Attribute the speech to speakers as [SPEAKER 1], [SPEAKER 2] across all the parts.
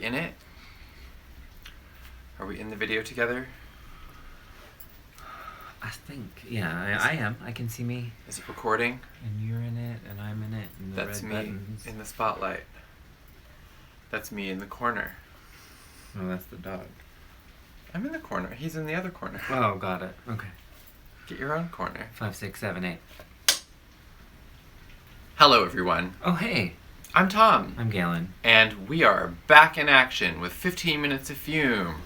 [SPEAKER 1] in it? Are we in the video together?
[SPEAKER 2] I think, yeah, I am. I can see me.
[SPEAKER 1] Is it recording?
[SPEAKER 2] And you're in it, and I'm in it, and the
[SPEAKER 1] That's
[SPEAKER 2] red
[SPEAKER 1] me
[SPEAKER 2] buttons.
[SPEAKER 1] in the spotlight. That's me in the corner.
[SPEAKER 2] Oh, that's the dog.
[SPEAKER 1] I'm in the corner. He's in the other corner.
[SPEAKER 2] Oh, got it. Okay.
[SPEAKER 1] Get your own corner.
[SPEAKER 2] 5, 6, 7, 8.
[SPEAKER 1] Hello, everyone.
[SPEAKER 2] Oh, hey.
[SPEAKER 1] I'm Tom.
[SPEAKER 2] I'm Galen.
[SPEAKER 1] And we are back in action with 15 minutes of fume.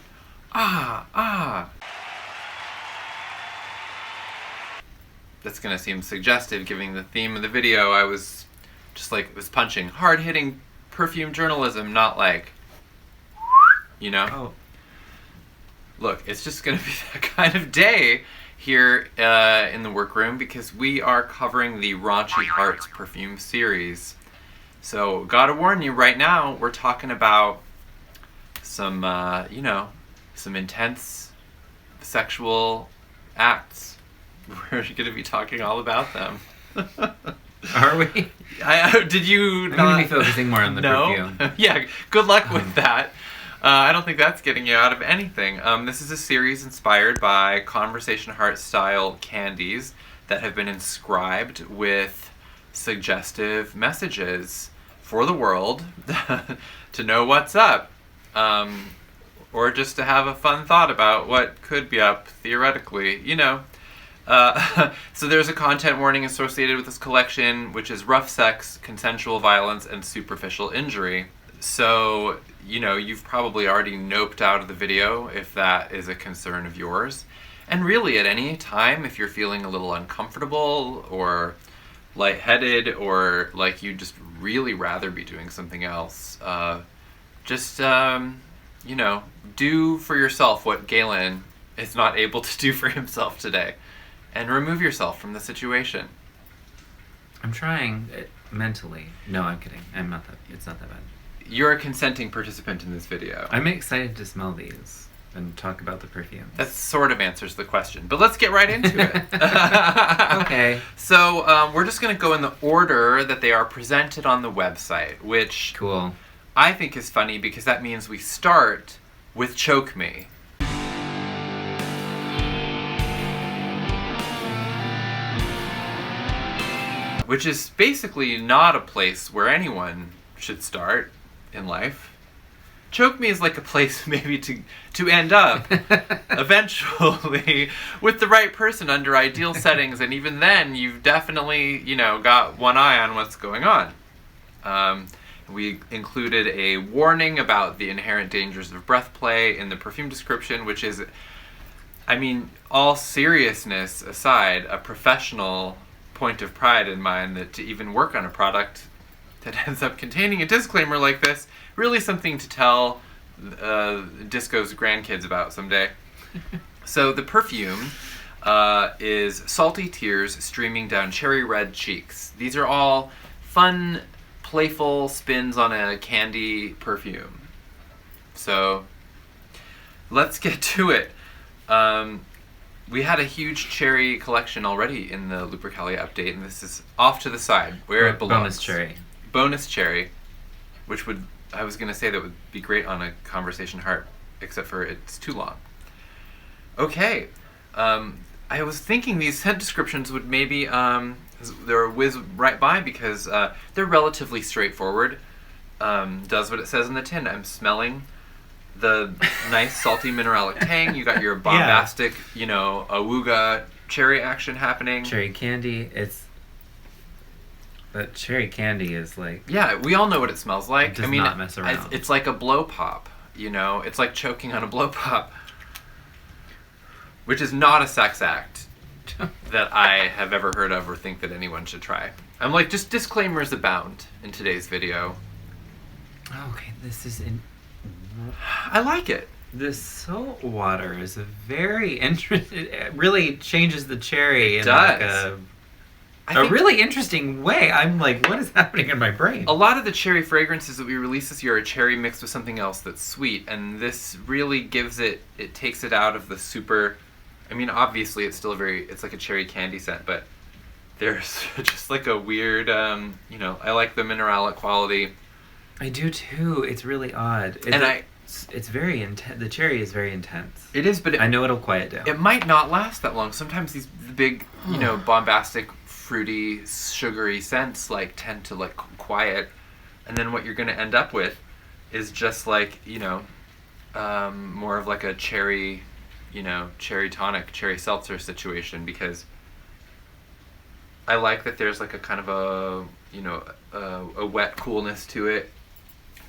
[SPEAKER 1] That's gonna seem suggestive, given the theme of the video. I was just punching hard-hitting perfume journalism, not like, you know?
[SPEAKER 2] Oh.
[SPEAKER 1] Look, it's just gonna be that kind of day here in the workroom because we are covering the Raunchy Hearts perfume series. So, gotta warn you right now, we're talking about some, some intense sexual acts. We're going to be talking all about them.
[SPEAKER 2] Are we?
[SPEAKER 1] Did you
[SPEAKER 2] I'm
[SPEAKER 1] not?
[SPEAKER 2] going to be focusing more on the
[SPEAKER 1] No?
[SPEAKER 2] perfume.
[SPEAKER 1] Yeah, good luck with that. I don't think that's getting you out of anything. This is a series inspired by Conversation Heart style candies that have been inscribed with suggestive messages for the world to know what's up. Or just to have a fun thought about what could be up theoretically, you know. So there's a content warning associated with this collection, which is rough sex, consensual violence, and superficial injury. So, you know, you've probably already noped out of the video if that is a concern of yours. And really, at any time, if you're feeling a little uncomfortable or lightheaded or like you'd just really rather be doing something else, do for yourself what Galen is not able to do for himself today. And remove yourself from the situation.
[SPEAKER 2] I'm trying mentally. No, I'm kidding. I'm not that. It's not that bad.
[SPEAKER 1] You're a consenting participant in this video.
[SPEAKER 2] I'm excited to smell these and talk about the perfume.
[SPEAKER 1] That sort of answers the question, but let's get right into it.
[SPEAKER 2] Okay.
[SPEAKER 1] So we're just going to go in the order that they are presented on the website, which
[SPEAKER 2] Cool.
[SPEAKER 1] I think is funny because that means we start with Choke Me. Which is basically not a place where anyone should start in life. Choke Me is like a place maybe to end up eventually with the right person under ideal settings, and even then you've definitely, got one eye on what's going on. We included a warning about the inherent dangers of breath play in the perfume description, which is, all seriousness aside, a professional point of pride in mind that to even work on a product that ends up containing a disclaimer like this, really something to tell Disco's grandkids about someday. So the perfume is salty tears streaming down cherry red cheeks. These are all fun, playful spins on a candy perfume. So let's get to it. We had a huge cherry collection already in the Lupercalia update, and this is off to the side, where it belongs.
[SPEAKER 2] Bonus cherry.
[SPEAKER 1] Bonus cherry, which I was going to say that would be great on a Conversation Heart, except for it's too long. Okay, I was thinking these scent descriptions would maybe, they're whiz right by because they're relatively straightforward. Does what it says in the tin. I'm smelling the nice salty mineralic tang. You got your bombastic, awooga cherry action happening.
[SPEAKER 2] Cherry candy. That cherry candy is like...
[SPEAKER 1] Yeah, we all know what it smells like.
[SPEAKER 2] It does not mess around.
[SPEAKER 1] It's like a blow pop, It's like choking on a blow pop. Which is not a sex act that I have ever heard of or think that anyone should try. I'm like, just disclaimers abound in today's video.
[SPEAKER 2] Okay, this is...
[SPEAKER 1] I like it.
[SPEAKER 2] The salt water is a very interesting... It really changes the cherry in
[SPEAKER 1] does.
[SPEAKER 2] a really interesting way. I'm like, what is happening in my brain?
[SPEAKER 1] A lot of the cherry fragrances that we release this year are cherry mixed with something else that's sweet, and this really gives it takes it out of the super... obviously it's still it's like a cherry candy scent, but there's just like a weird, I like the mineralic quality.
[SPEAKER 2] I do too. It's really odd. It's very intense. The cherry is very intense.
[SPEAKER 1] It is, but
[SPEAKER 2] I know it'll quiet down.
[SPEAKER 1] It might not last that long. Sometimes these big, bombastic, fruity, sugary scents like tend to like quiet, and then what you're going to end up with is just like more of like a cherry, cherry tonic, cherry seltzer situation, because I like that there's like a kind of a wet coolness to it.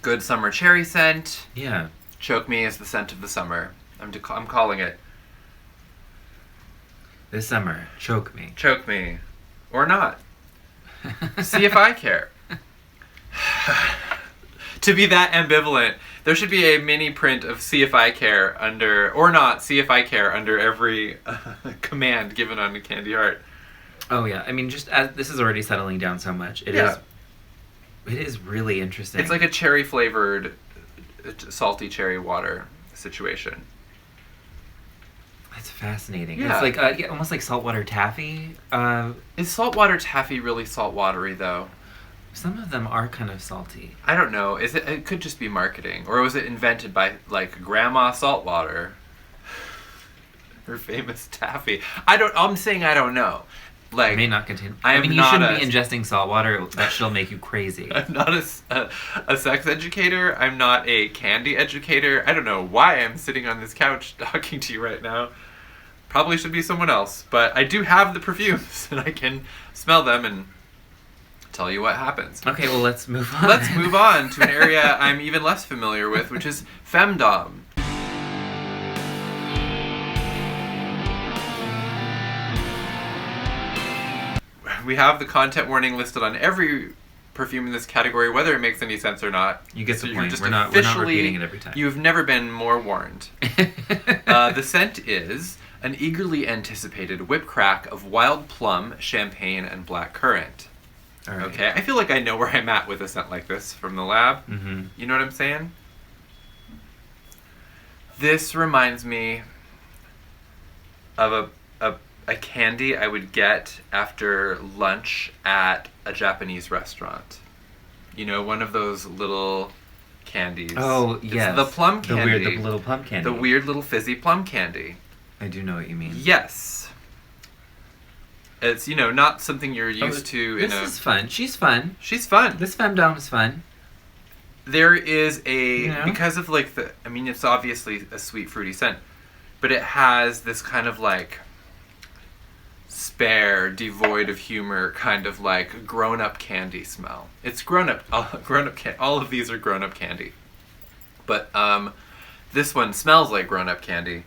[SPEAKER 1] Good summer cherry scent.
[SPEAKER 2] Yeah.
[SPEAKER 1] Choke Me is the scent of the summer. I'm calling it.
[SPEAKER 2] This summer, choke me.
[SPEAKER 1] Choke me. Or not. See if I care. To be that ambivalent, there should be a mini print of see if I care under, or not, see if I care under every command given on a candy heart.
[SPEAKER 2] Oh yeah, I mean, just as this is already settling down so much, it is really interesting.
[SPEAKER 1] It's like a cherry flavored, salty cherry water situation.
[SPEAKER 2] That's fascinating.
[SPEAKER 1] Yeah.
[SPEAKER 2] It's like almost like saltwater taffy.
[SPEAKER 1] Is saltwater taffy really saltwatery though?
[SPEAKER 2] Some of them are kind of salty.
[SPEAKER 1] I don't know. It could just be marketing, or was it invented by like Grandma Saltwater? Her famous taffy. I'm saying I don't know. Like,
[SPEAKER 2] it may not contain.
[SPEAKER 1] I
[SPEAKER 2] mean, you shouldn't be ingesting salt water. That shit'll make you crazy.
[SPEAKER 1] I'm not a sex educator. I'm not a candy educator. I don't know why I'm sitting on this couch talking to you right now. Probably should be someone else. But I do have the perfumes, and I can smell them and tell you what happens.
[SPEAKER 2] Okay, well, let's move on.
[SPEAKER 1] Let's move on to an area I'm even less familiar with, which is FEMDOM. We have the content warning listed on every perfume in this category, whether it makes any sense or not.
[SPEAKER 2] You get the point.
[SPEAKER 1] Just
[SPEAKER 2] we're not repeating it every time.
[SPEAKER 1] You've never been more warned. The scent is an eagerly anticipated whip crack of wild plum, champagne, and black currant.
[SPEAKER 2] All right.
[SPEAKER 1] Okay, I feel like I know where I'm at with a scent like this from the lab.
[SPEAKER 2] Mm-hmm.
[SPEAKER 1] You know what I'm saying? This reminds me of a candy I would get after lunch at a Japanese restaurant. One of those little candies.
[SPEAKER 2] Oh, yes.
[SPEAKER 1] It's the plum candy.
[SPEAKER 2] The little plum candy.
[SPEAKER 1] The weird little fizzy plum candy.
[SPEAKER 2] I do know what you mean.
[SPEAKER 1] Yes. It's, not something you're used to
[SPEAKER 2] This is fun. She's fun.
[SPEAKER 1] She's fun.
[SPEAKER 2] This FEMDOM is fun.
[SPEAKER 1] There is because of like it's obviously a sweet fruity scent, but it has this kind of like spare, devoid of humor, kind of like grown-up candy smell. It's grown-up all of these are grown-up candy. But this one smells like grown-up candy.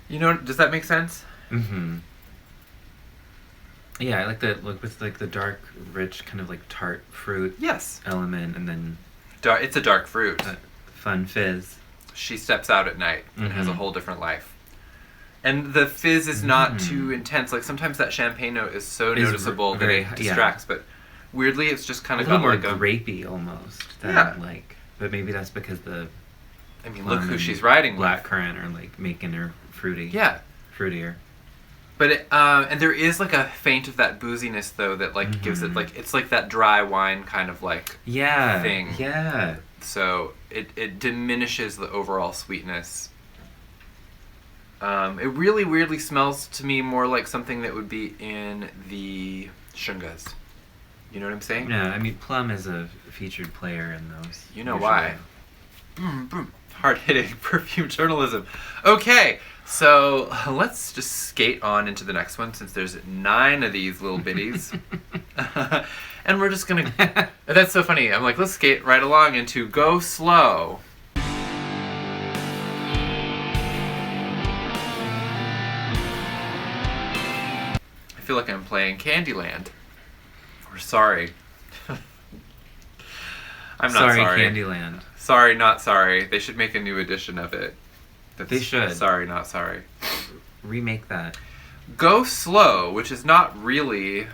[SPEAKER 1] Does that make sense?
[SPEAKER 2] Mm-hmm. Yeah, I like the dark, rich, kind of like tart fruit element, and then
[SPEAKER 1] it's a dark fruit.
[SPEAKER 2] Fun fizz.
[SPEAKER 1] She steps out at night and has a whole different life. And the fizz is not too intense. Like sometimes that champagne note is so noticeable that it distracts, but weirdly it's just kind of
[SPEAKER 2] a little more
[SPEAKER 1] like
[SPEAKER 2] grapey almost. But maybe that's because
[SPEAKER 1] look who she's riding
[SPEAKER 2] black
[SPEAKER 1] with.
[SPEAKER 2] currant are like making her fruity.
[SPEAKER 1] Yeah.
[SPEAKER 2] Fruitier.
[SPEAKER 1] But and there is like a feint of that booziness though that like gives it like it's like that dry wine kind of like thing.
[SPEAKER 2] Yeah.
[SPEAKER 1] So it diminishes the overall sweetness. It really weirdly smells to me more like something that would be in the shungas. You know what I'm saying?
[SPEAKER 2] Yeah, plum is a featured player in those.
[SPEAKER 1] You know why. Boom. Hard-hitting perfume journalism. Okay, so let's just skate on into the next one since there's 9 of these little bitties. And we're just gonna... That's so funny. I'm like, let's skate right along into Go Slow. I feel like I'm playing Candyland. Or Sorry. I'm not sorry.
[SPEAKER 2] Candyland.
[SPEAKER 1] Sorry, not sorry. They should make a new edition of it.
[SPEAKER 2] They should.
[SPEAKER 1] Sorry, not sorry.
[SPEAKER 2] Remake that. Go
[SPEAKER 1] Slow, which is not really,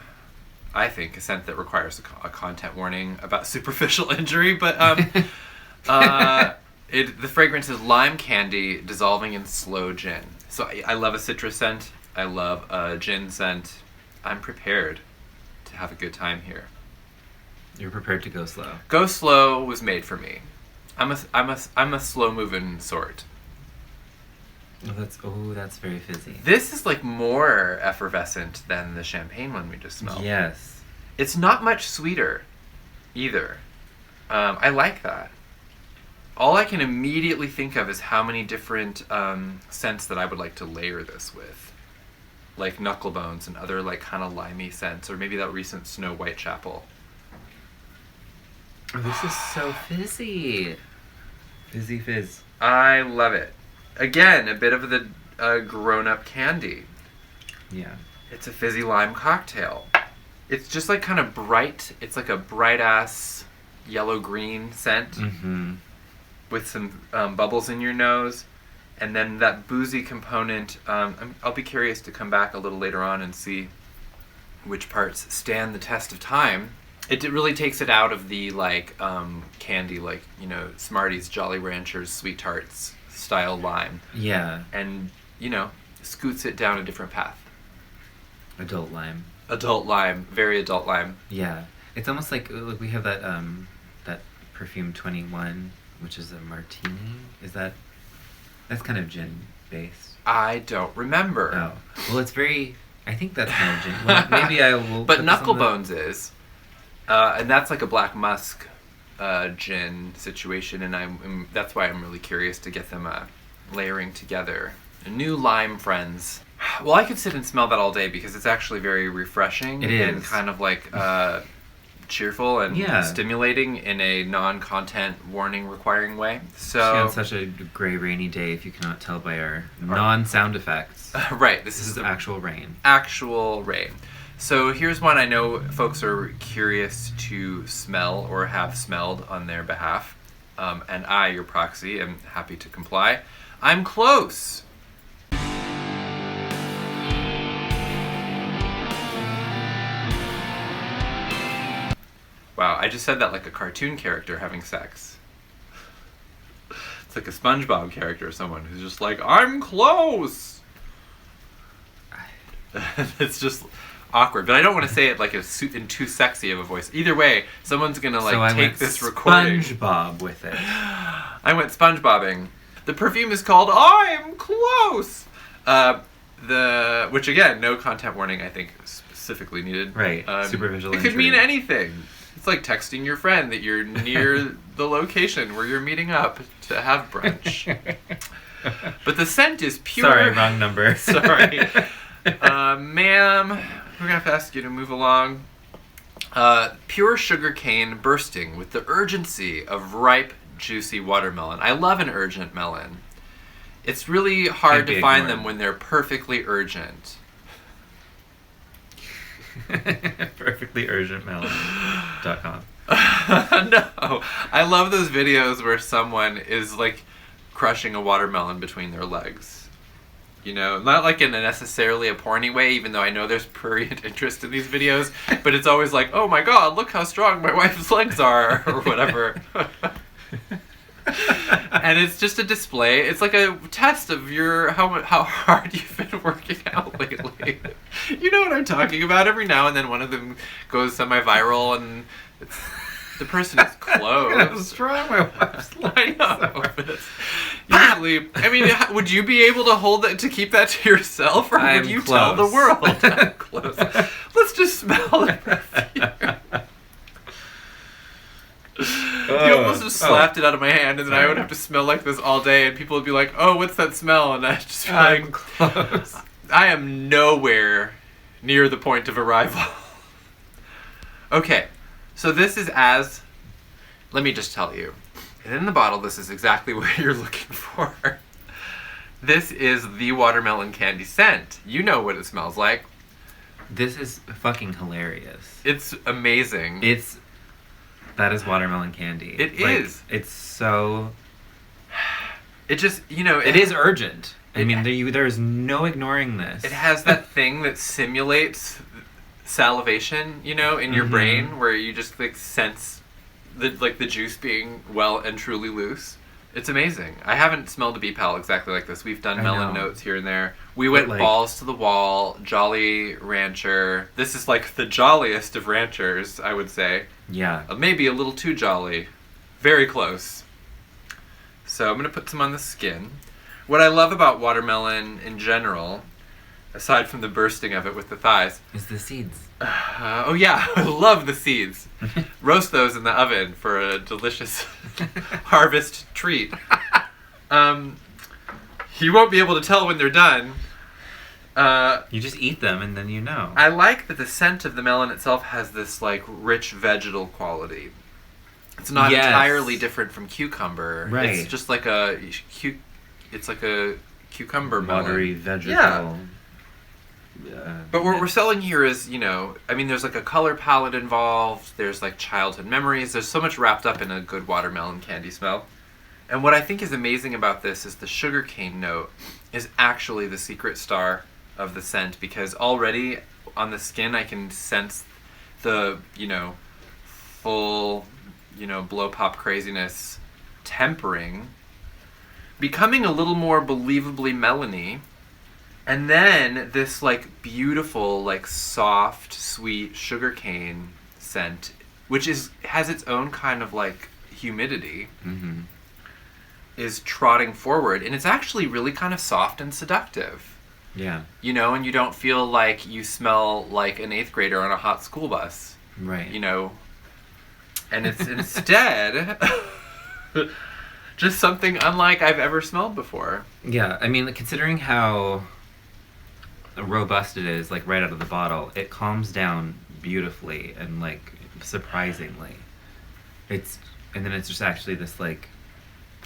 [SPEAKER 1] I think, a scent that requires a content warning about superficial injury, but the fragrance is lime candy dissolving in slow gin. So I love a citrus scent. I love a gin scent. I'm prepared to have a good time here.
[SPEAKER 2] You're prepared to go slow.
[SPEAKER 1] Go slow was made for me. I'm a slow moving sort.
[SPEAKER 2] That's very fizzy.
[SPEAKER 1] This is like more effervescent than the champagne one we just smelled.
[SPEAKER 2] Yes.
[SPEAKER 1] It's not much sweeter either. I like that. All I can immediately think of is how many different scents that I would like to layer this with. Like knucklebones and other like kind of limey scents, or maybe that recent Snow Whitechapel.
[SPEAKER 2] Oh, this is so fizzy. Fizzy fizz.
[SPEAKER 1] I love it. Again, a bit of the grown-up candy.
[SPEAKER 2] Yeah.
[SPEAKER 1] It's a fizzy lime cocktail. It's just like kind of bright. It's like a bright-ass yellow-green scent with some bubbles in your nose. And then that boozy component, I'll be curious to come back a little later on and see which parts stand the test of time. It really takes it out of the like candy, like, you know, Smarties, Jolly Ranchers, Sweet Tarts style lime.
[SPEAKER 2] Yeah.
[SPEAKER 1] And, you know, scoots it down a different path.
[SPEAKER 2] Adult lime.
[SPEAKER 1] Adult lime, very adult lime.
[SPEAKER 2] Yeah. It's almost like we have that that Perfume 21, which is a martini. That's kind of gin based?
[SPEAKER 1] I don't remember.
[SPEAKER 2] Oh. Well, it's very, I think that's kind of gin. Well, maybe I will.
[SPEAKER 1] But Knucklebones is. And that's like a black musk gin situation, and that's why I'm really curious to get them layering together. New lime friends. Well, I could sit and smell that all day because it's actually very refreshing.
[SPEAKER 2] It is.
[SPEAKER 1] And kind of like cheerful and stimulating in a non-content warning requiring way. So
[SPEAKER 2] on such a gray, rainy day, if you cannot tell by our non-sound effects.
[SPEAKER 1] Right. This is
[SPEAKER 2] actual rain.
[SPEAKER 1] Actual rain. So here's one I know folks are curious to smell or have smelled on their behalf. And I, your proxy, am happy to comply. I'm close. Wow, I just said that like a cartoon character having sex. It's like a SpongeBob character or someone who's just like, I'm close! It's just awkward, but I don't want to say it like in too sexy of a voice. Either way, someone's gonna like take this recording.
[SPEAKER 2] SpongeBob with it.
[SPEAKER 1] I went SpongeBobbing. The perfume is called I'm Close! Which again, no content warning, I think, specifically needed.
[SPEAKER 2] Right, superficial
[SPEAKER 1] It could mean anything. It's like texting your friend that you're near the location where you're meeting up to have brunch. But the scent is pure...
[SPEAKER 2] Sorry, wrong number.
[SPEAKER 1] Sorry. Ma'am, we're going to have to ask you to move along. Pure sugar cane bursting with the urgency of ripe, juicy watermelon. I love an urgent melon. It's really hard to find them when they're perfectly urgent.
[SPEAKER 2] Perfectlyurgentmelon.com.
[SPEAKER 1] No. I love those videos where someone is like crushing a watermelon between their legs. You know, not like in necessarily a porny way, even though I know there's prurient interest in these videos, but it's always like, oh my god, look how strong my wife's legs are, or whatever. And it's just a display. It's like a test of how hard you've been working out lately. You know what I'm talking about? Every now and then one of them goes semi-viral, and the person is close.
[SPEAKER 2] How strong my wife's legs
[SPEAKER 1] I know. Usually, I mean, would you be able to hold that, to keep that to yourself, or would you tell the world? I'm close. Let's just smell the perfume. You almost just slapped it out of my hand, and then I would have to smell like this all day, and people would be like, oh, what's that smell? And I'd just be like,
[SPEAKER 2] close.
[SPEAKER 1] I am nowhere near the point of arrival. Okay, so this is let me just tell you, in the bottle, this is exactly what you're looking for. This is the watermelon candy scent. You know what it smells like.
[SPEAKER 2] This is fucking hilarious.
[SPEAKER 1] It's amazing.
[SPEAKER 2] That is watermelon candy.
[SPEAKER 1] It is.
[SPEAKER 2] It's so...
[SPEAKER 1] It just, you know...
[SPEAKER 2] It is urgent. I mean, there's no ignoring this.
[SPEAKER 1] It has that thing that simulates salivation, you know, in your brain, where you just, like, sense the juice being well and truly loose. It's amazing. I haven't smelled a BPAL exactly like this. We've done melon notes here and there. We went
[SPEAKER 2] like,
[SPEAKER 1] balls to the wall, Jolly Rancher. This is like the jolliest of ranchers, I would say.
[SPEAKER 2] Yeah.
[SPEAKER 1] Maybe a little too jolly. Very close. So I'm going to put some on the skin. What I love about watermelon in general, aside from the bursting of it with the thighs,
[SPEAKER 2] is the seeds.
[SPEAKER 1] Oh yeah, I love the seeds. Roast those in the oven for a delicious harvest treat. You won't be able to tell when they're done.
[SPEAKER 2] You just eat them and then you know.
[SPEAKER 1] I like that the scent of the melon itself has this like rich vegetal quality. It's not entirely different from cucumber.
[SPEAKER 2] Right.
[SPEAKER 1] It's just like a cucumber melon.
[SPEAKER 2] Watery vegetal.
[SPEAKER 1] Yeah. But what we're selling here is, there's like a color palette involved. There's like childhood memories. There's so much wrapped up in a good watermelon candy smell. And what I think is amazing about this is the sugarcane note is actually the secret star of the scent, because already on the skin I can sense the, full, blow pop craziness tempering, becoming a little more believably melony. And then this like beautiful, like soft, sweet sugarcane scent, which has its own kind of like humidity, is trotting forward, and it's actually really kind of soft and seductive.
[SPEAKER 2] Yeah.
[SPEAKER 1] And you don't feel like you smell like an 8th grader on a hot school bus.
[SPEAKER 2] Right.
[SPEAKER 1] And it's instead just something unlike I've ever smelled before.
[SPEAKER 2] Yeah, I mean, considering how robust it is, like right out of the bottle, it calms down beautifully and like surprisingly. And then it's just actually this like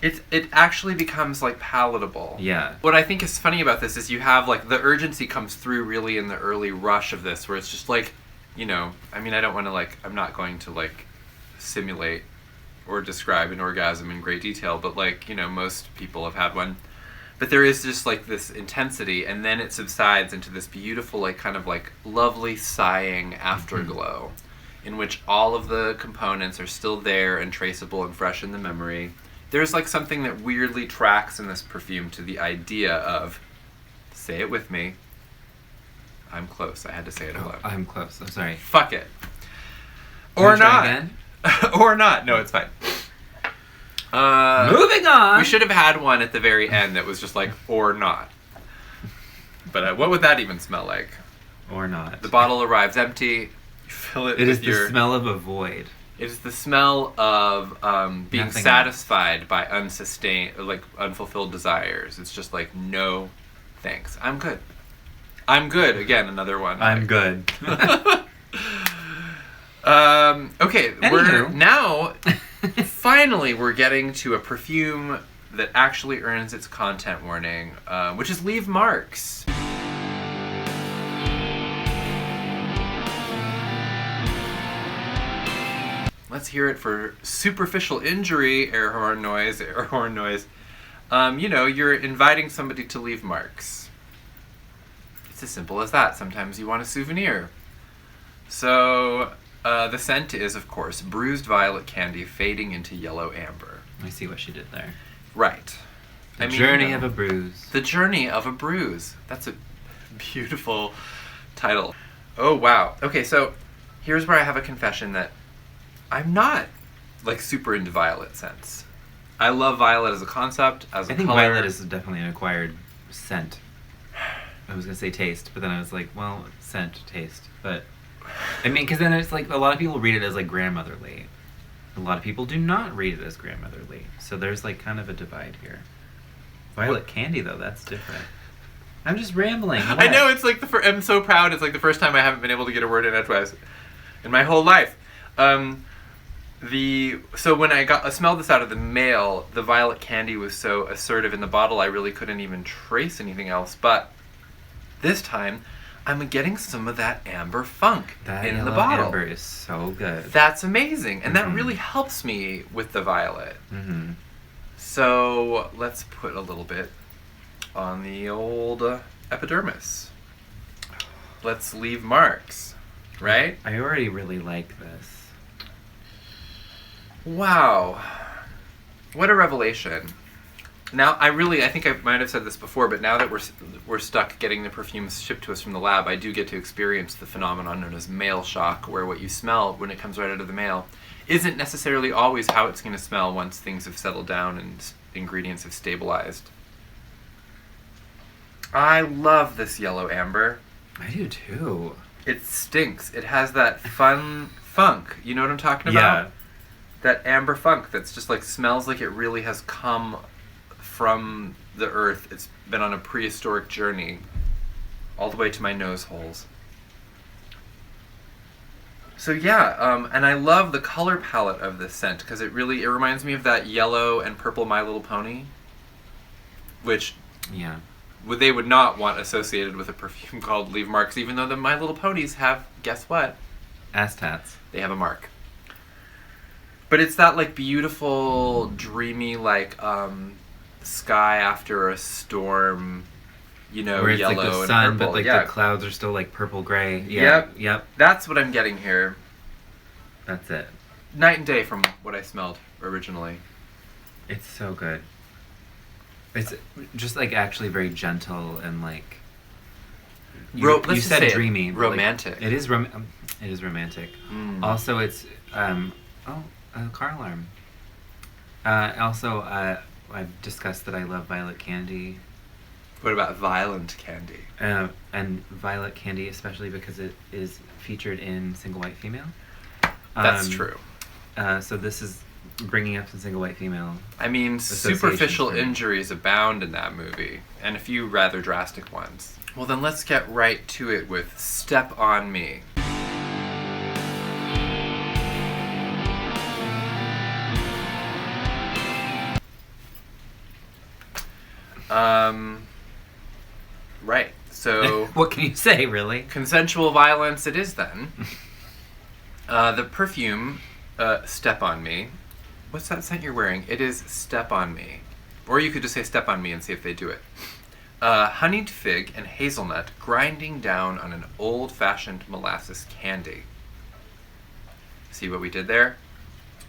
[SPEAKER 1] it actually becomes like palatable.
[SPEAKER 2] Yeah.
[SPEAKER 1] What I think is funny about this is you have like the urgency comes through really in the early rush of this, where it's just like, I don't want to I'm not going to like simulate or describe an orgasm in great detail, but like, most people have had one. But there is just like this intensity, and then it subsides into this beautiful, like kind of like lovely sighing afterglow, in which all of the components are still there and traceable and fresh in the memory. There's like something that weirdly tracks in this perfume to the idea of, say it with me, I'm close. I had to say it aloud.
[SPEAKER 2] I'm close. I'm sorry.
[SPEAKER 1] Fuck it. Or not.
[SPEAKER 2] Again?
[SPEAKER 1] Or not. No, it's fine.
[SPEAKER 2] Moving on.
[SPEAKER 1] We should have had one at the very end that was just like, or not. But what would that even smell like?
[SPEAKER 2] Or not.
[SPEAKER 1] The bottle arrives empty. You fill it with
[SPEAKER 2] It is the smell of a void.
[SPEAKER 1] It is the smell of being
[SPEAKER 2] Nothing
[SPEAKER 1] satisfied by unfulfilled desires. It's just like, no, thanks. I'm good. I'm good. Again, another one.
[SPEAKER 2] I'm good.
[SPEAKER 1] Okay, finally we're getting to a perfume that actually earns its content warning, which is leave marks. Let's hear it for superficial injury, air horn noise. You're inviting somebody to leave marks. It's as simple as that. Sometimes you want a souvenir. So, the scent is, of course, bruised violet candy fading into yellow amber.
[SPEAKER 2] I see what she did there.
[SPEAKER 1] Right.
[SPEAKER 2] The Journey of a Bruise.
[SPEAKER 1] The Journey of a Bruise. That's a beautiful title. Oh, wow. Okay, so here's where I have a confession that I'm not, super into violet scents. I love violet as a concept, as a color.
[SPEAKER 2] I think violet is definitely an acquired scent. I was going to say taste, but then I was like, well, scent, taste. But, because then it's like, a lot of people read it as, grandmotherly. A lot of people do not read it as grandmotherly. So there's, kind of a divide here. Violet candy, though, that's different. I'm just rambling. What?
[SPEAKER 1] I know, it's I'm so proud. It's the first time I haven't been able to get a word in edgewise in my whole life. So when I smelled this out of the mail, the violet candy was so assertive in the bottle I really couldn't even trace anything else. But this time, I'm getting some of that amber funk in the bottle.
[SPEAKER 2] Amber is so good.
[SPEAKER 1] That's amazing, and that really helps me with the violet.
[SPEAKER 2] Mm-hmm.
[SPEAKER 1] So let's put a little bit on the old epidermis. Let's leave marks, right?
[SPEAKER 2] I already really like this.
[SPEAKER 1] Wow. What a revelation. Now, I think I might have said this before, but now that we're stuck getting the perfumes shipped to us from the lab, I do get to experience the phenomenon known as mail shock, where what you smell when it comes right out of the mail isn't necessarily always how it's going to smell once things have settled down and ingredients have stabilized. I love this yellow amber.
[SPEAKER 2] I do too.
[SPEAKER 1] It stinks. It has that fun funk. You know what I'm talking about?
[SPEAKER 2] Yeah.
[SPEAKER 1] That amber funk that's just like smells like it really has come from the earth. It's been on a prehistoric journey all the way to my nose holes. So yeah, and I love the color palette of this scent because it reminds me of that yellow and purple My Little Pony, which they would not want associated with a perfume called Leave Marks, even though the My Little Ponies have, guess what?
[SPEAKER 2] Ass tats.
[SPEAKER 1] They have a mark. But it's that like beautiful, dreamy, like sky after a storm, you know,
[SPEAKER 2] where it's
[SPEAKER 1] yellow
[SPEAKER 2] like the
[SPEAKER 1] and
[SPEAKER 2] sun,
[SPEAKER 1] purple.
[SPEAKER 2] but like
[SPEAKER 1] yeah.
[SPEAKER 2] the clouds are still like purple gray. Yeah. Yep.
[SPEAKER 1] That's what I'm getting here.
[SPEAKER 2] That's it.
[SPEAKER 1] Night and day from what I smelled originally.
[SPEAKER 2] It's so good. It's just like actually very gentle and like. You said dreamy.
[SPEAKER 1] Romantic.
[SPEAKER 2] Like, it is romantic.
[SPEAKER 1] Mm.
[SPEAKER 2] Also, it's a car alarm. Also, I've discussed that I love violet candy.
[SPEAKER 1] What about violent candy?
[SPEAKER 2] And violet candy, especially because it is featured in Single White Female.
[SPEAKER 1] That's true.
[SPEAKER 2] So this is bringing up some Single White Female.
[SPEAKER 1] I mean, superficial injuries abound in that movie, and a few rather drastic ones. Well, then let's get right to it with Step on Me. Right. So
[SPEAKER 2] what can you say, really?
[SPEAKER 1] Consensual violence it is then. The perfume, Step on Me. What's that scent you're wearing? It is Step on Me. Or you could just say Step on Me and see if they do it. Honeyed fig and hazelnut grinding down on an old-fashioned molasses candy. See what we did there?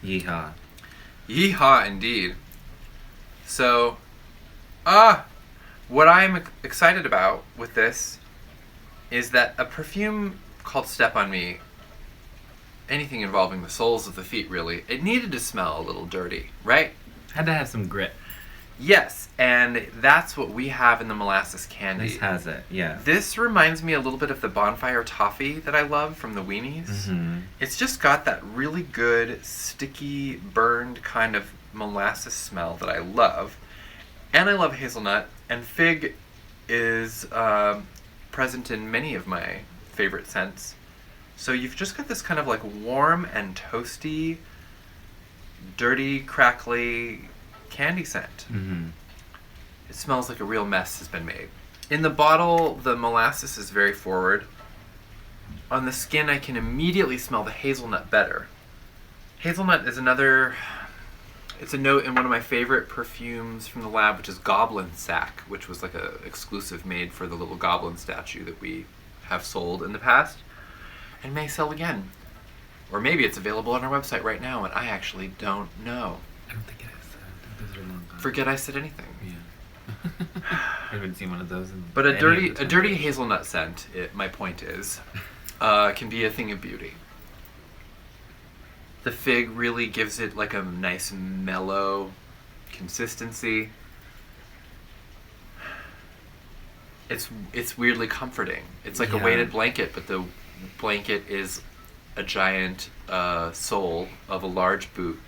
[SPEAKER 2] Yeehaw.
[SPEAKER 1] Yeehaw, indeed. So, what I'm excited about with this is that a perfume called Step on Me, anything involving the soles of the feet really, it needed to smell a little dirty, right?
[SPEAKER 2] Had to have some grit.
[SPEAKER 1] Yes, and that's what we have in the molasses candy.
[SPEAKER 2] This has it, yeah.
[SPEAKER 1] This reminds me a little bit of the bonfire toffee that I love from the Weenies.
[SPEAKER 2] Mm-hmm.
[SPEAKER 1] It's just got that really good, sticky, burned kind of molasses smell that I love. And I love hazelnut, and fig is present in many of my favorite scents. So you've just got this kind of like warm and toasty, dirty, crackly candy scent.
[SPEAKER 2] Mm-hmm.
[SPEAKER 1] It smells like a real mess has been made. In the bottle, the molasses is very forward. On the skin, I can immediately smell the hazelnut better. Hazelnut is it's a note in one of my favorite perfumes from the lab, which is Goblin Sack, which was like a exclusive made for the little goblin statue that we have sold in the past and may sell again. Or maybe it's available on our website right now and I actually don't know.
[SPEAKER 2] I don't think it is. I think those are long gone.
[SPEAKER 1] Forget I said anything.
[SPEAKER 2] Yeah. I haven't seen one of those in
[SPEAKER 1] But a
[SPEAKER 2] any of the
[SPEAKER 1] dirty hazelnut scent, my point is, can be a thing of beauty. The fig really gives it like a nice mellow consistency. It's weirdly comforting. It's like a weighted blanket, but the blanket is a giant sole of a large boot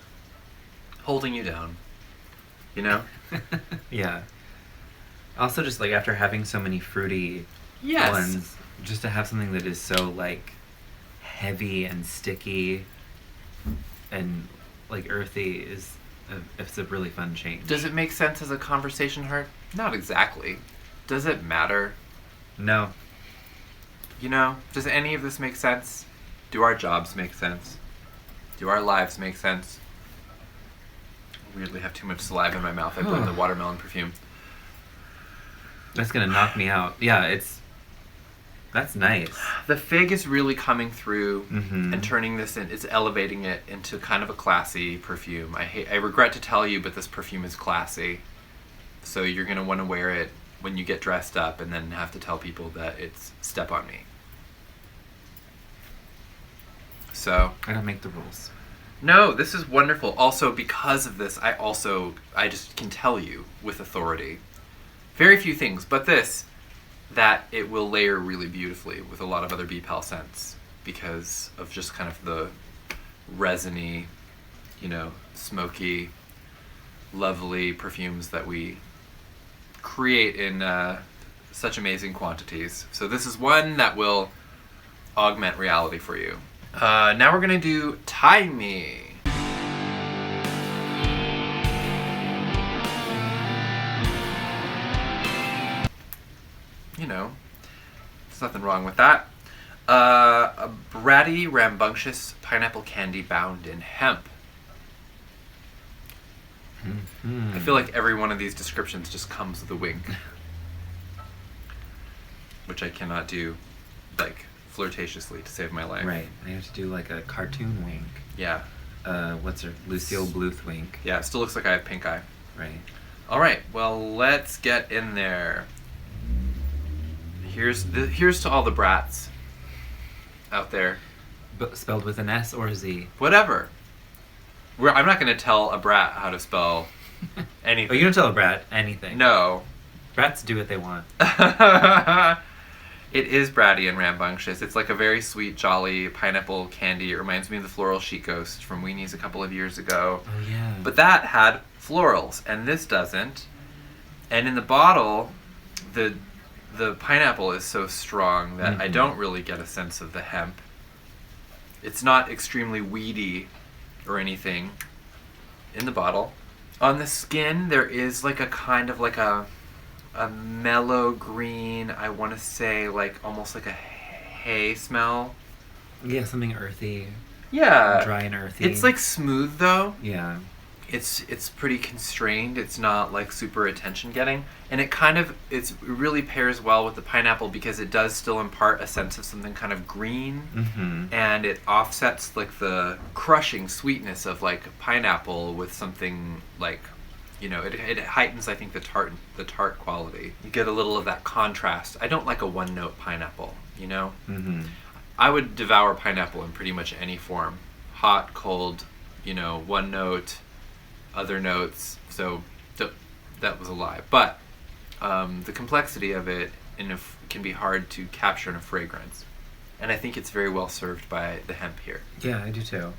[SPEAKER 1] holding you down. You know?
[SPEAKER 2] Yeah. Also, just like after having so many fruity ones, just to have something that is so like heavy and sticky and like earthy it's a really fun change.
[SPEAKER 1] Does it make sense as a conversation heart? Not exactly. Does it matter?
[SPEAKER 2] No.
[SPEAKER 1] You know, does any of this make sense? Do our jobs make sense? Do our lives make sense? I weirdly have too much saliva in my mouth. I blame the watermelon perfume.
[SPEAKER 2] That's gonna knock me out. Yeah, That's nice.
[SPEAKER 1] The fig is really coming through
[SPEAKER 2] Mm-hmm.
[SPEAKER 1] and turning this in. It's elevating it into kind of a classy perfume. I regret to tell you, but this perfume is classy. So you're going to want to wear it when you get dressed up and then have to tell people that it's Step on Me. So
[SPEAKER 2] I don't make the rules.
[SPEAKER 1] no, this is wonderful. Also, because of this, I just can tell you with authority, very few things, but this, that it will layer really beautifully with a lot of other BPAL scents because of just kind of the resiny, smoky, lovely perfumes that we create in such amazing quantities. So this is one that will augment reality for you. Now we're gonna do Tie Me. There's nothing wrong with that. A bratty, rambunctious pineapple candy bound in hemp.
[SPEAKER 2] Mm-hmm.
[SPEAKER 1] I feel like every one of these descriptions just comes with a wink. Which I cannot do, flirtatiously to save my life.
[SPEAKER 2] Right. I have to do like a cartoon wink.
[SPEAKER 1] Yeah.
[SPEAKER 2] What's her? Lucille Bluth wink.
[SPEAKER 1] Yeah, it still looks like I have pink eye.
[SPEAKER 2] Right.
[SPEAKER 1] Alright, well, let's get in there. Here's to all the brats out there.
[SPEAKER 2] But spelled with an S or a Z?
[SPEAKER 1] Whatever. I'm not going to tell a brat how to spell anything.
[SPEAKER 2] Oh, you don't tell a brat anything.
[SPEAKER 1] No.
[SPEAKER 2] Brats do what they want.
[SPEAKER 1] It is bratty and rambunctious. It's like a very sweet, jolly pineapple candy. It reminds me of the Floral Chic Ghost from Weenie's a couple of years ago.
[SPEAKER 2] Oh, yeah.
[SPEAKER 1] But that had florals, and this doesn't. And in the bottle, the pineapple is so strong that I don't really get a sense of the hemp. It's not extremely weedy or anything in the bottle. On the skin, there is like a kind of like a mellow green, I want to say almost like a hay smell.
[SPEAKER 2] Yeah, something earthy.
[SPEAKER 1] Yeah.
[SPEAKER 2] Dry and earthy.
[SPEAKER 1] It's smooth though.
[SPEAKER 2] Yeah.
[SPEAKER 1] It's pretty constrained. It's not super attention getting, and it really pairs well with the pineapple because it does still impart a sense of something kind of green, and it offsets the crushing sweetness of pineapple with something it heightens, I think, the tart quality. You get a little of that contrast. I don't like a one note pineapple. I would devour pineapple in pretty much any form, hot, cold, one note, other notes. So that was a lie, but the complexity of it can be hard to capture in a fragrance, and I think it's very well served by the hemp here.
[SPEAKER 2] Yeah, I do too.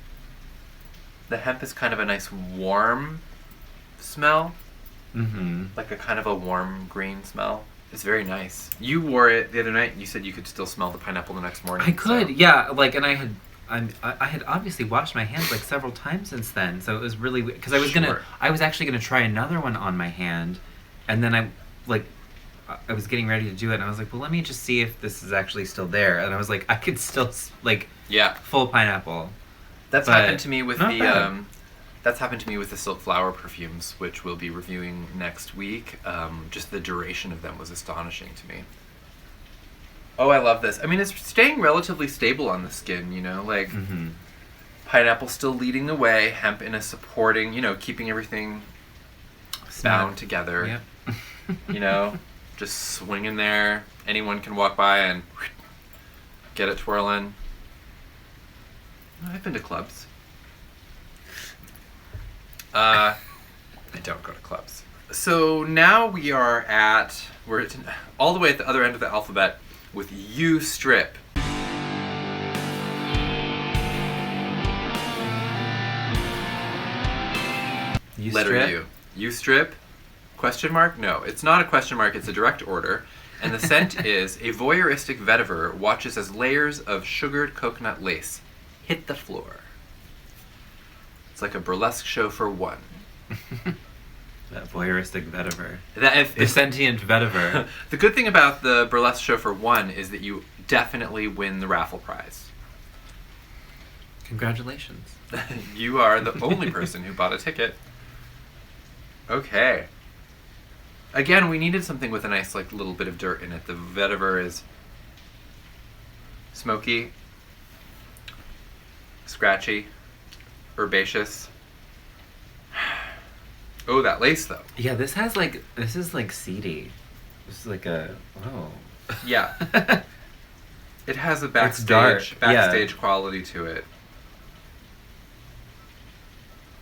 [SPEAKER 1] The hemp is kind of a nice warm smell, like a kind of a warm green smell. It's very nice. You wore it the other night and you said you could still smell the pineapple the next morning.
[SPEAKER 2] I could, yeah. And I had obviously washed my hands several times since then, so it was really because I was actually gonna try another one on my hand, and then I was getting ready to do it, and I was like, well, let me just see if this is actually still there, and I was like, I could still full pineapple.
[SPEAKER 1] That's happened to me with
[SPEAKER 2] not bad.
[SPEAKER 1] That's happened to me with the Silk Flower perfumes, which we'll be reviewing next week. Just the duration of them was astonishing to me. Oh, I love this. I mean, it's staying relatively stable on the skin, pineapple still leading the way, hemp in a supporting, keeping everything bound together.
[SPEAKER 2] Yep.
[SPEAKER 1] Just swinging there. Anyone can walk by and get it twirling. I've been to clubs. I don't go to clubs. So now we're all the way at the other end of the alphabet with U strip. Letter U. U strip? Question mark? No, it's not a question mark, it's a direct order. And the scent is a voyeuristic vetiver watches as layers of sugared coconut lace hit the floor. It's like a burlesque show for one.
[SPEAKER 2] That voyeuristic vetiver.
[SPEAKER 1] The
[SPEAKER 2] sentient vetiver.
[SPEAKER 1] The good thing about the burlesque show for one is that you definitely win the raffle prize.
[SPEAKER 2] Congratulations.
[SPEAKER 1] You are the only person who bought a ticket. Okay. Again, we needed something with a nice little bit of dirt in it. The vetiver is smoky, scratchy, herbaceous. Oh, that lace though.
[SPEAKER 2] Yeah, this is like seedy. This is like a
[SPEAKER 1] Yeah. It has a
[SPEAKER 2] It's dark,
[SPEAKER 1] backstage quality to it.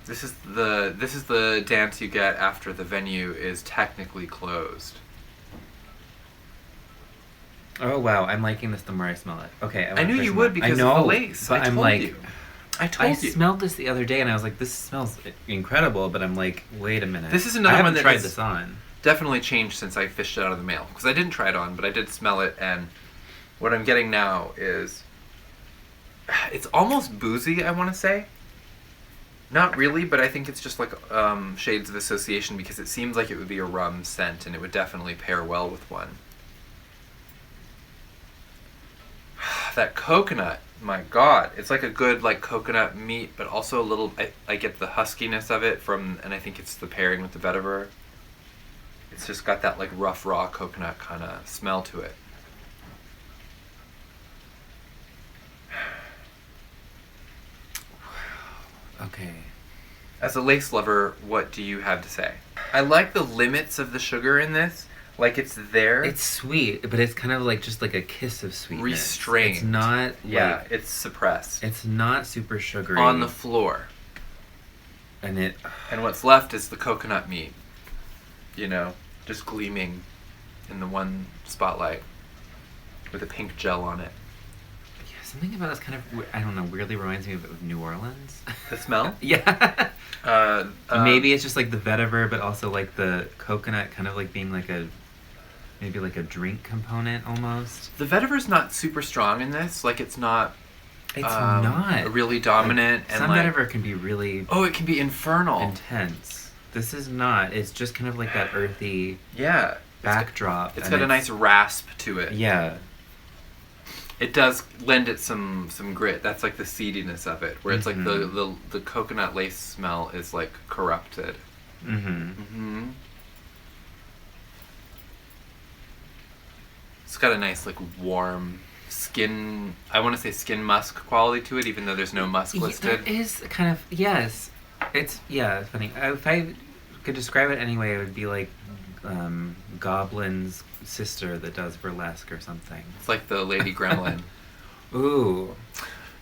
[SPEAKER 1] This is the dance you get after the venue is technically closed.
[SPEAKER 2] Oh wow, I'm liking this the more I smell it. Okay,
[SPEAKER 1] I knew you would because of the lace.
[SPEAKER 2] But
[SPEAKER 1] I told you. I told you.
[SPEAKER 2] Smelled this the other day and I was like, this smells incredible, but I'm like, wait a minute.
[SPEAKER 1] This is another one that
[SPEAKER 2] tried
[SPEAKER 1] has
[SPEAKER 2] this on.
[SPEAKER 1] Definitely changed since I fished it out of the mail. Because I didn't try it on, but I did smell it, and what I'm getting now is it's almost boozy, I want to say. Not really, but I think it's just like shades of association because it seems like it would be a rum scent and it would definitely pair well with one. That coconut, my god. It's like a good like coconut meat, but also a little, I get the huskiness of it from, and I think it's the pairing with the vetiver. It's just got that like rough, raw coconut kind of smell to it.
[SPEAKER 2] Okay.
[SPEAKER 1] As a lace lover, what do you have to say? I like the limits of the sugar in this. Like it's there.
[SPEAKER 2] It's sweet, but it's kind of like just like a kiss of sweetness.
[SPEAKER 1] Restrained.
[SPEAKER 2] It's not
[SPEAKER 1] Yeah, it's suppressed.
[SPEAKER 2] It's not super sugary.
[SPEAKER 1] On the floor.
[SPEAKER 2] And
[SPEAKER 1] what's left is the coconut meat. You know, just gleaming in the one spotlight with a pink gel on it.
[SPEAKER 2] Yeah, something about this kind of, I don't know, weirdly reminds me of New Orleans.
[SPEAKER 1] The smell?
[SPEAKER 2] Yeah. Maybe it's just like the vetiver, but also like the coconut kind of like being like maybe like a drink component almost.
[SPEAKER 1] The vetiver's not super strong in this. Like it's not.
[SPEAKER 2] It's not
[SPEAKER 1] really dominant.
[SPEAKER 2] Like,
[SPEAKER 1] and
[SPEAKER 2] some
[SPEAKER 1] like,
[SPEAKER 2] vetiver can be really.
[SPEAKER 1] Oh, it can be infernal.
[SPEAKER 2] Intense. This is not. It's just kind of like that earthy.
[SPEAKER 1] Yeah.
[SPEAKER 2] Backdrop.
[SPEAKER 1] It's got a nice rasp to it.
[SPEAKER 2] Yeah.
[SPEAKER 1] It does lend it some grit. That's like the seediness of it, where it's like the coconut lace smell is like corrupted. It's got a nice like warm skin. I want to say skin musk quality to it, even though there's no musk listed.
[SPEAKER 2] There is kind of yes. It's funny. If I could describe it anyway, it would be like Goblin's sister that does burlesque or something.
[SPEAKER 1] It's like the Lady Gremlin.
[SPEAKER 2] Ooh,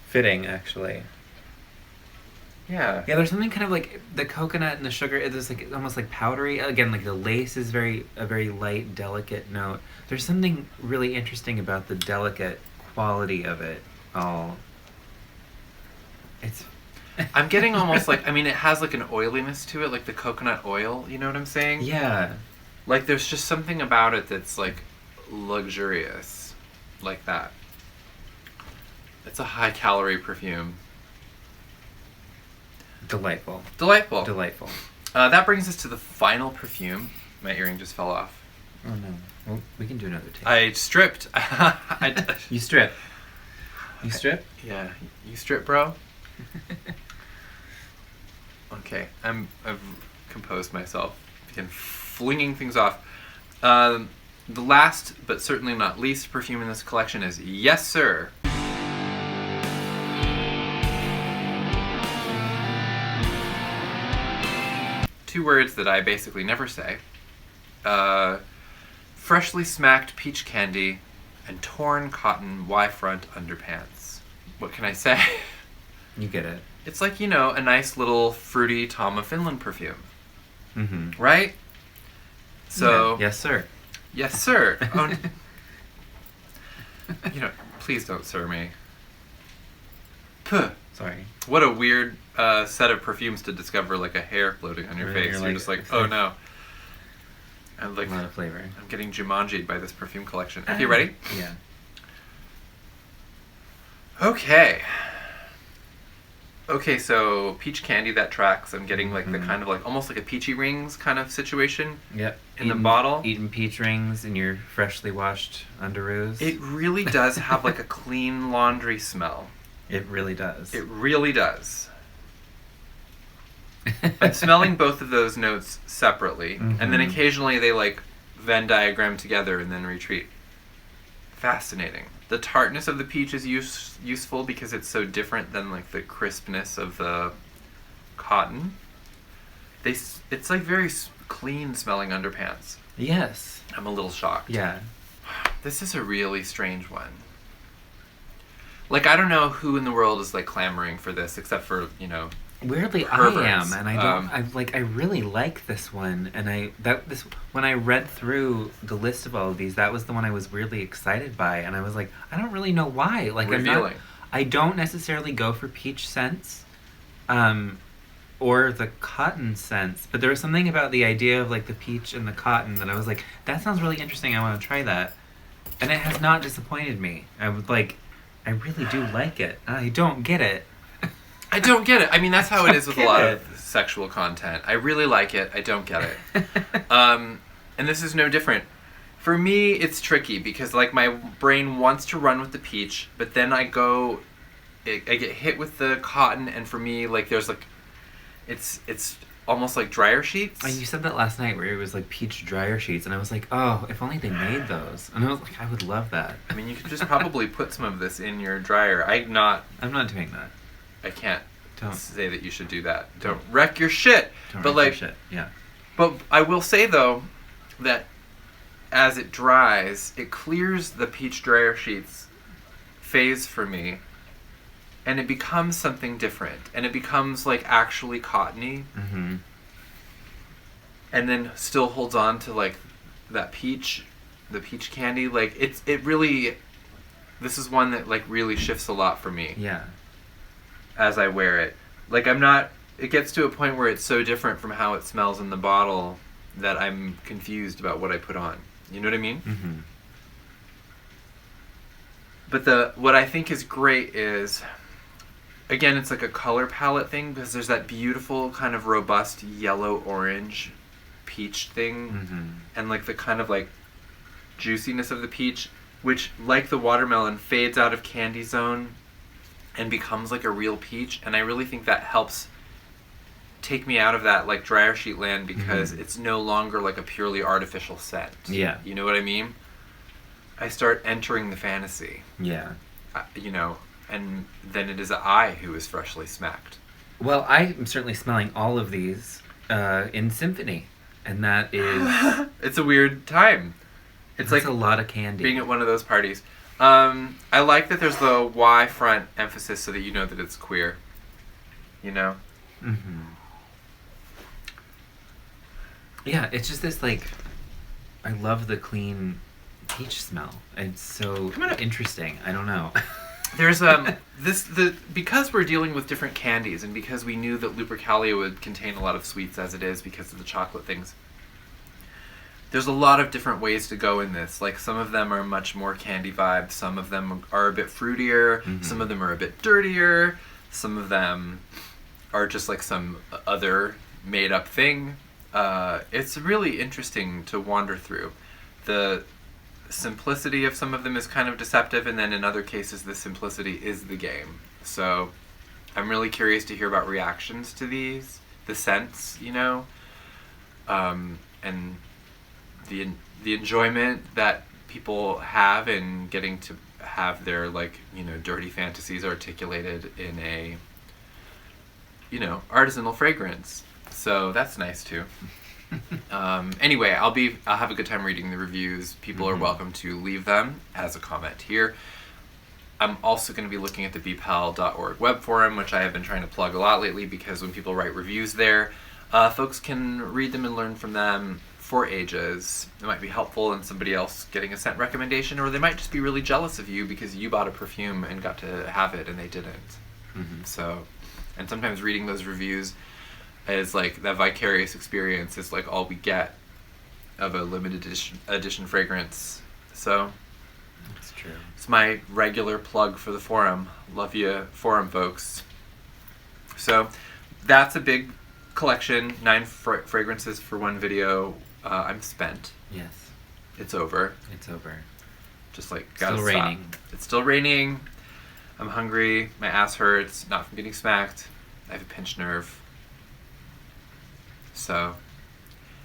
[SPEAKER 2] fitting actually.
[SPEAKER 1] Yeah.
[SPEAKER 2] Yeah, there's something kind of like the coconut and the sugar. It's like almost like powdery. Again, like the lace is a very light, delicate note. There's something really interesting about the delicate quality of it all. It's.
[SPEAKER 1] I'm getting almost like, I mean, it has like an oiliness to it, like the coconut oil. You know what I'm saying?
[SPEAKER 2] Yeah.
[SPEAKER 1] Like there's just something about it that's like luxurious, like that. It's a high calorie perfume.
[SPEAKER 2] Delightful.
[SPEAKER 1] That brings us to the final perfume. My earring just fell off.
[SPEAKER 2] Oh no. Well, we can do another take.
[SPEAKER 1] I stripped.
[SPEAKER 2] You strip? You strip?
[SPEAKER 1] Yeah. You strip, bro? Okay. I've composed myself. Begin flinging things off. The last, but certainly not least, perfume in this collection is Yes Sir. Two words that I basically never say. Freshly smacked peach candy and torn cotton Y-front underpants. What can I say?
[SPEAKER 2] You get it.
[SPEAKER 1] It's like, you know, a nice little fruity Tom of Finland perfume.
[SPEAKER 2] Mm-hmm.
[SPEAKER 1] Right? So...
[SPEAKER 2] Yeah. Yes, sir.
[SPEAKER 1] Yes, sir. Oh, you know, please don't sir me. Puh.
[SPEAKER 2] Sorry.
[SPEAKER 1] What a weird set of perfumes to discover, like a hair floating on your face. You're just like, oh no. I'm like,
[SPEAKER 2] a lot of flavor.
[SPEAKER 1] I'm getting Jumanji'd by this perfume collection. Okay, ready?
[SPEAKER 2] Yeah.
[SPEAKER 1] Okay, so peach candy, that tracks. I'm getting like the kind of like almost like a peachy rings kind of situation.
[SPEAKER 2] Yep.
[SPEAKER 1] In the bottle.
[SPEAKER 2] Eating peach rings in your freshly washed underoos.
[SPEAKER 1] It really does have like a clean laundry smell.
[SPEAKER 2] It really does.
[SPEAKER 1] It really does. I'm smelling both of those notes separately, and then occasionally they like Venn diagram together and then retreat. fascinating. The tartness of the peach is useful because it's so different than like the crispness of the cotton. It's like very clean smelling underpants.
[SPEAKER 2] Yes.
[SPEAKER 1] I'm a little shocked.
[SPEAKER 2] Yeah.
[SPEAKER 1] This is a really strange one. Like, I don't know who in the world is like clamoring for this except for, you know,
[SPEAKER 2] Weirdly,
[SPEAKER 1] perverts.
[SPEAKER 2] I am, and I really like this one, and when I read through the list of all of these, that was the one I was weirdly excited by, and I was like, I don't really know why. Like,
[SPEAKER 1] revealing.
[SPEAKER 2] I don't necessarily go for peach scents, or the cotton scents, but there was something about the idea of like the peach and the cotton that I was like, that sounds really interesting. I want to try that, and it has not disappointed me. I really do like it. I don't get it.
[SPEAKER 1] I don't get it. I mean, that's how it is with a lot of sexual content. I really like it. I don't get it. And this is no different. For me, it's tricky because, like, my brain wants to run with the peach, but then I get hit with the cotton, and for me, like, there's, like, it's almost like dryer sheets.
[SPEAKER 2] You said that last night where it was, like, peach dryer sheets, and I was like, oh, if only they made those. And I was like, I would love that.
[SPEAKER 1] I mean, you could just probably put some of this in your dryer.
[SPEAKER 2] I'm not doing that.
[SPEAKER 1] I can't
[SPEAKER 2] Don't
[SPEAKER 1] say that you should do that. Don't wreck your shit.
[SPEAKER 2] Don't
[SPEAKER 1] but
[SPEAKER 2] wreck
[SPEAKER 1] like,
[SPEAKER 2] your shit. Yeah.
[SPEAKER 1] But I will say though that as it dries, it clears the peach dryer sheets phase for me, and it becomes something different, and it becomes like actually cottony,
[SPEAKER 2] Mm-hmm.
[SPEAKER 1] and then still holds on to like that peach, the peach candy. Like it really. This is one that like really shifts a lot for me.
[SPEAKER 2] Yeah.
[SPEAKER 1] As I wear it. Like, it gets to a point where it's so different from how it smells in the bottle that I'm confused about what I put on. You know what I mean?
[SPEAKER 2] Mm-hmm.
[SPEAKER 1] But what I think is great is, again, it's like a color palette thing because there's that beautiful kind of robust yellow-orange peach thing,
[SPEAKER 2] Mm-hmm.
[SPEAKER 1] and like the kind of like juiciness of the peach, which, like the watermelon, fades out of candy zone and becomes like a real peach, and I really think that helps take me out of that like dryer sheet land because it's no longer like a purely artificial scent.
[SPEAKER 2] Yeah.
[SPEAKER 1] You know what I mean? I start entering the fantasy.
[SPEAKER 2] Yeah.
[SPEAKER 1] You know, and then it is I who is freshly smacked.
[SPEAKER 2] Well, I am certainly smelling all of these in symphony, and that is...
[SPEAKER 1] It's a weird time. It's like
[SPEAKER 2] a lot of candy.
[SPEAKER 1] Being at one of those parties. I like that there's the Y front emphasis so that you know that it's queer. You know?
[SPEAKER 2] Mm-hmm. Yeah, it's just this, like... I love the clean peach smell. It's so interesting. I don't know.
[SPEAKER 1] There's because we're dealing with different candies and because we knew that Lupercalia would contain a lot of sweets as it is because of the chocolate things. There's a lot of different ways to go in this. Like, some of them are much more candy vibe. Some of them are a bit fruitier.
[SPEAKER 2] Mm-hmm.
[SPEAKER 1] Some of them are a bit dirtier. Some of them are just like some other made-up thing. It's really interesting to wander through. The simplicity of some of them is kind of deceptive, and then in other cases, the simplicity is the game. So I'm really curious to hear about reactions to these, the scents, you know, and the enjoyment that people have in getting to have their, like, you know, dirty fantasies articulated in a, you know, artisanal fragrance. So that's nice too. Anyway, I'll have a good time reading the reviews. People are welcome to leave them as a comment here. I'm also going to be looking at the BPAL.org web forum, which I have been trying to plug a lot lately because when people write reviews there, folks can read them and learn from them for ages. It might be helpful in somebody else getting a scent recommendation, or they might just be really jealous of you because you bought a perfume and got to have it and they didn't.
[SPEAKER 2] Mm-hmm.
[SPEAKER 1] So, and sometimes reading those reviews is like that vicarious experience is like all we get of a limited edition fragrance. So
[SPEAKER 2] That's true.
[SPEAKER 1] it's my regular plug for the forum. Love you, forum folks. So that's a big collection. 9 fragrances for one video. I'm spent.
[SPEAKER 2] Yes.
[SPEAKER 1] It's over.
[SPEAKER 2] It's over.
[SPEAKER 1] Just like gotta
[SPEAKER 2] Still
[SPEAKER 1] stop.
[SPEAKER 2] raining.
[SPEAKER 1] It's still raining. I'm hungry. My ass hurts. Not from getting smacked. I have a pinched nerve. So,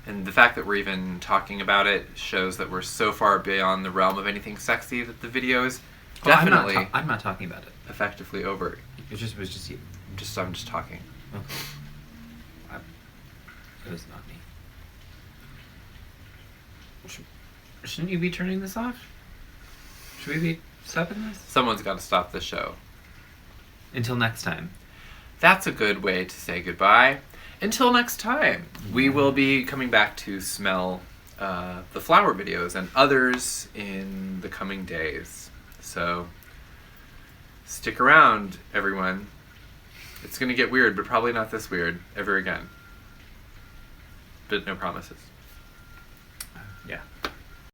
[SPEAKER 1] And the fact that we're even talking about it shows that we're so far beyond the realm of anything sexy that the video is definitely
[SPEAKER 2] I'm not talking about it.
[SPEAKER 1] effectively over.
[SPEAKER 2] It was just you.
[SPEAKER 1] I'm just talking.
[SPEAKER 2] Okay. It was not me. Shouldn't you be turning this off? Should we be stopping this?
[SPEAKER 1] Someone's got to stop the show.
[SPEAKER 2] Until next time.
[SPEAKER 1] That's a good way to say goodbye. Until next time, we will be coming back to smell the flower videos and others in the coming days. So stick around, everyone. It's going to get weird, but probably not this weird ever again. But no promises.
[SPEAKER 2] Yeah.